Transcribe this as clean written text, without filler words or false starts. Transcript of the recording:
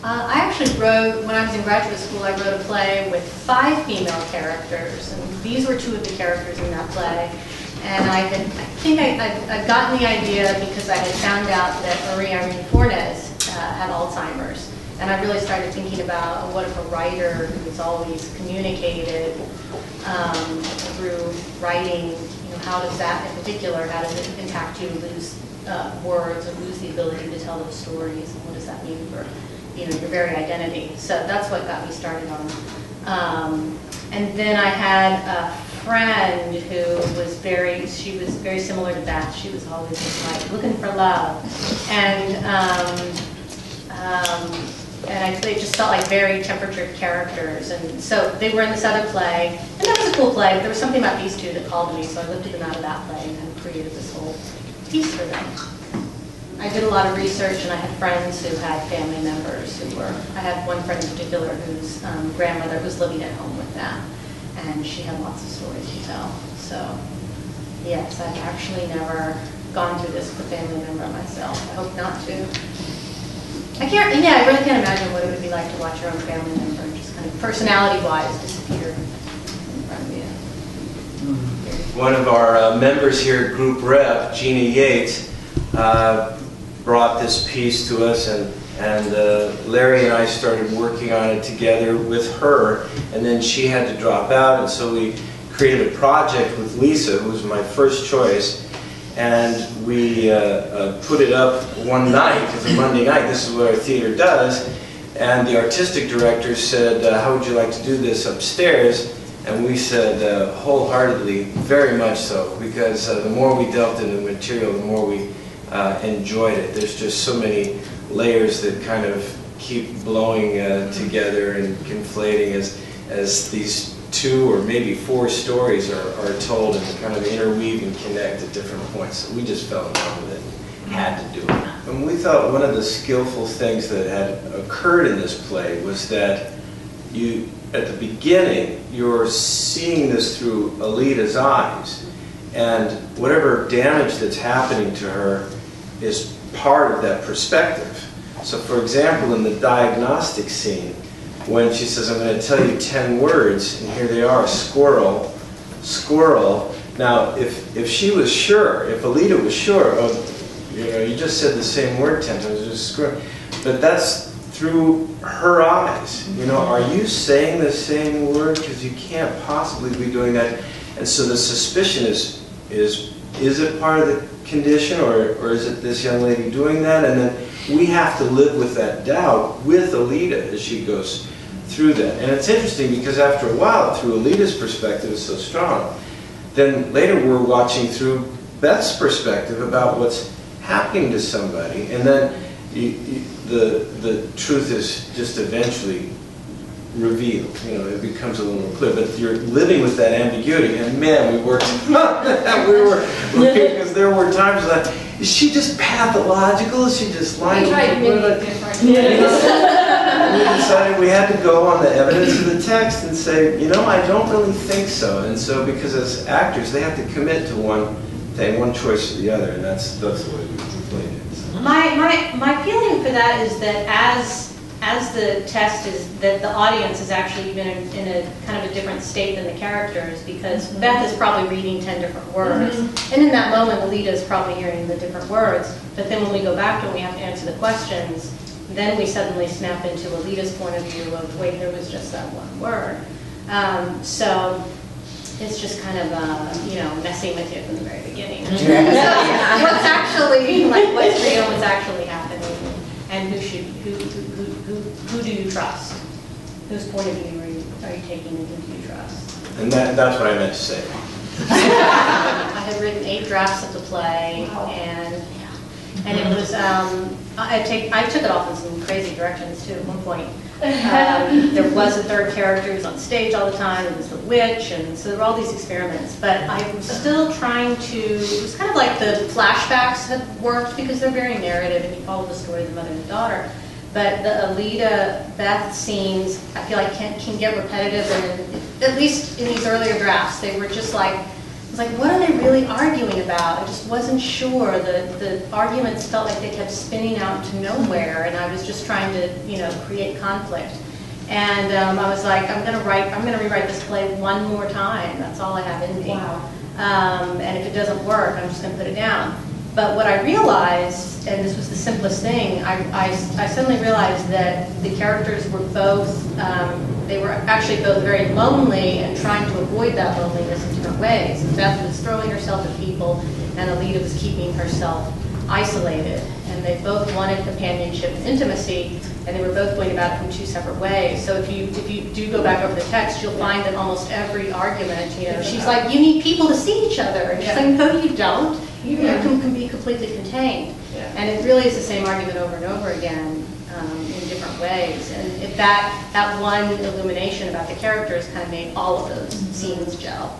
I actually wrote, when I was in graduate school, I wrote a play with 5 female characters, and these were 2 of the characters in that play. And I think I'd gotten the idea because I had found out that Marie Irene Fornes had Alzheimer's. And I really started thinking about what if a writer who's always communicated through writing, you know, how does that in particular, how does it impact you to lose words or lose the ability to tell those stories? And what does that mean for, you know, your very identity? So that's what got me started on. And then I had a friend who was she was very similar to Beth. She was always just like looking for love. And they just felt like very temperatured characters. And so they were in this other play, and that was a cool play, but there was something about these 2 that called to me, so I lifted them out of that play and then created this whole piece for them. I did a lot of research, and I had friends who had family members who were, I had one friend in particular whose grandmother was living at home with them, and she had lots of stories to tell. So, yes, I've actually never gone through this with a family member myself. I hope not to. I really can't imagine what it would be like to watch your own family member just kind of personality-wise disappear in front of you. One of our members here, Group Rep, Gina Yates, brought this piece to us, and Larry and I started working on it together with her, and then she had to drop out, and so we created a project with Lisa, who was my first choice, and we put it up one night. It was a Monday night. This is what our theater does. And the artistic director said, how would you like to do this upstairs? And we said wholeheartedly, very much so, because the more we delved into the material, the more we enjoyed it. There's just so many layers that kind of keep blowing together and conflating as these 2 or maybe 4 stories are told and kind of interweave and connect at different points. So we just fell in love with it and had to do it. And we thought one of the skillful things that had occurred in this play was that you, at the beginning, you're seeing this through Alita's eyes, and whatever damage that's happening to her is part of that perspective. So for example, in the diagnostic scene, when she says, I'm going to tell you 10 words, and here they are, squirrel, squirrel. Now, if she was sure, if Alita was sure, oh, you know, you just said the same word 10 times, just squirrel. But that's through her eyes. You know, are you saying the same word? Because you can't possibly be doing that. And so the suspicion is it part of the condition, or is it this young lady doing that? And then we have to live with that doubt with Alita as she goes through that. And it's interesting because after a while, through Alita's perspective is so strong, then later we're watching through Beth's perspective about what's happening to somebody, and then the truth is just eventually revealed. You know, it becomes a little more clear. But you're living with that ambiguity, and man, we worked on that. Because there were times like, is she just pathological? Is she just lying? We tried many different We decided we had to go on the evidence of the text and say, you know, I don't really think so. And so, because as actors, they have to commit to one thing, one choice or the other, and that's the way we played it. So. My feeling for that is that as the test is that the audience is actually even in a kind of a different state than the characters, because Beth is probably reading 10 different words, and in that moment Alita is probably hearing the different words, but then when we go back to it and we have to answer the questions, then we suddenly snap into Alita's point of view of, wait, there was just that one word. So it's just kind of, you know, messing with you from the very beginning. What's actually, like, what's real, what's actually happening, and who do you trust? Whose point of view are you taking, and who do you trust? And that's what I meant to say. I had written 8 drafts of the play, and it was, I took it off in some crazy directions too at one point. There was a third character who was on stage all the time, and was the witch, and so there were all these experiments. But I was still trying to, it was kind of like the flashbacks had worked because they're very narrative and you follow the story of the mother and the daughter. But the Alita Beth scenes, I feel like can get repetitive, and at least in these earlier drafts, they were just like, was like, what are they really arguing about? I just wasn't sure. The arguments felt like they kept spinning out to nowhere, and I was just trying to, you know, create conflict. And I was like, I'm going to rewrite this play one more time. That's all I have in me. Wow. And if it doesn't work, I'm just going to put it down. But what I realized, and this was the simplest thing, I suddenly realized that the characters were both, they were actually both very lonely and trying to avoid that loneliness in different ways. Beth was throwing herself at people, and Alita was keeping herself isolated. And they both wanted companionship and intimacy, and they were both going about it in two separate ways. So if you do go back over the text, you'll find that almost every argument, you know, she's like, you need people to see each other. And she's like, no, you don't. You can be completely contained. Yeah. And it really is the same argument over and over again in different ways. And if that one illumination about the characters kind of made all of those scenes gel.